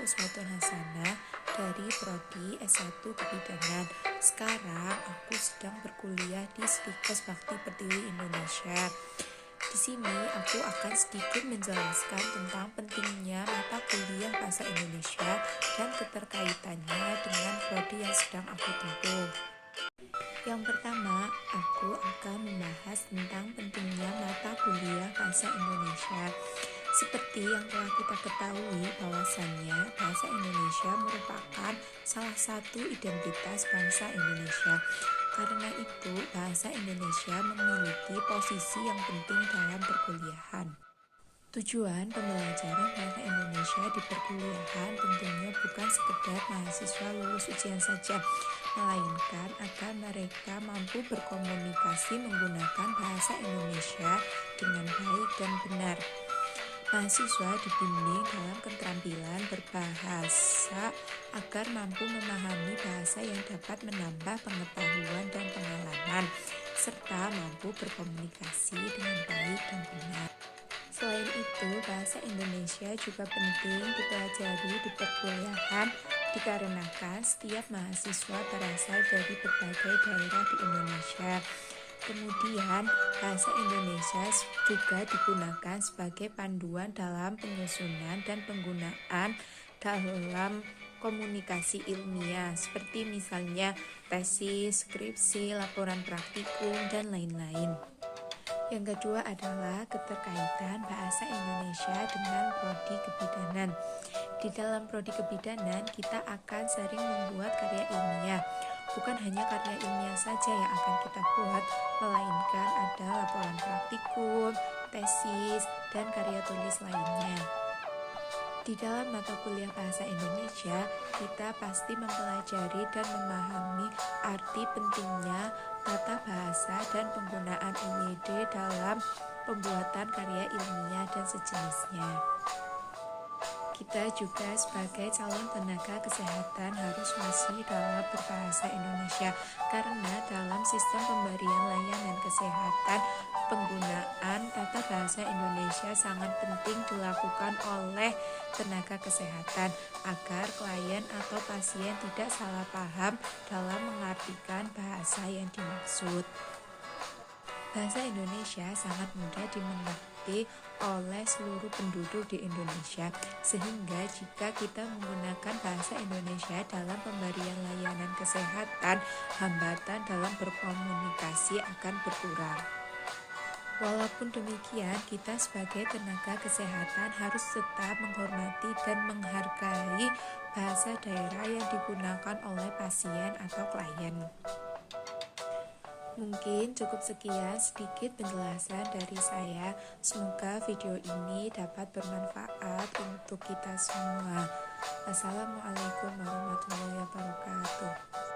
Uswatun Hasanah dari Prodi S1 Kebidanan. Sekarang aku sedang berkuliah di Stikes Bakti Pertiwi Indonesia. Di sini aku akan sedikit menjelaskan tentang pentingnya mata kuliah bahasa Indonesia dan keterkaitannya dengan prodi yang sedang aku tempuh. Yang pertama, aku akan membahas tentang pentingnya mata kuliah bahasa Indonesia. Seperti yang telah kita ketahui bahwasannya bahasa Indonesia merupakan salah satu identitas bangsa Indonesia. Karena itu, bahasa Indonesia memiliki posisi yang penting dalam perkuliahan. Tujuan pembelajaran bahasa Indonesia di perkuliahan tentunya bukan sekedar mahasiswa lulus ujian saja, melainkan agar mereka mampu berkomunikasi menggunakan bahasa Indonesia dengan baik dan benar. Mahasiswa dibimbing dalam keterampilan berbahasa agar mampu memahami bahasa yang dapat menambah pengetahuan dan pengalaman, serta mampu berkomunikasi dengan baik dan benar. Selain itu, bahasa Indonesia juga penting dipelajari di perkuliahan dikarenakan setiap mahasiswa berasal dari berbagai daerah di Indonesia. Kemudian, bahasa Indonesia juga digunakan sebagai panduan dalam penyusunan dan penggunaan dalam komunikasi ilmiah, seperti misalnya tesis, skripsi, laporan praktikum, dan lain-lain. Yang kedua adalah keterkaitan bahasa Indonesia dengan prodi kebidanan. Di dalam prodi kebidanan, kita akan sering membuat karya ilmiah. Bukan hanya karya ilmiah saja yang akan kita buat, melainkan ada laporan praktikum, tesis, dan karya tulis lainnya. Di dalam mata kuliah bahasa Indonesia, kita pasti mempelajari dan memahami arti pentingnya tata bahasa dan penggunaan IYD dalam pembuatan karya ilmiah dan sejenisnya. Kita juga sebagai calon tenaga kesehatan harus fasih dalam berbahasa Indonesia karena dalam sistem pemberian layanan kesehatan, penggunaan tata bahasa Indonesia sangat penting dilakukan oleh tenaga kesehatan agar klien atau pasien tidak salah paham dalam mengartikan bahasa yang dimaksud. Bahasa Indonesia sangat mudah dimengerti oleh seluruh penduduk di Indonesia, sehingga jika kita menggunakan bahasa Indonesia dalam pemberian layanan kesehatan, hambatan dalam berkomunikasi akan berkurang. Walaupun demikian, kita sebagai tenaga kesehatan harus tetap menghormati dan menghargai bahasa daerah yang digunakan oleh pasien atau klien. Mungkin cukup sekian sedikit penjelasan dari saya. Semoga video ini dapat bermanfaat untuk kita semua. Wassalamualaikum warahmatullahi wabarakatuh.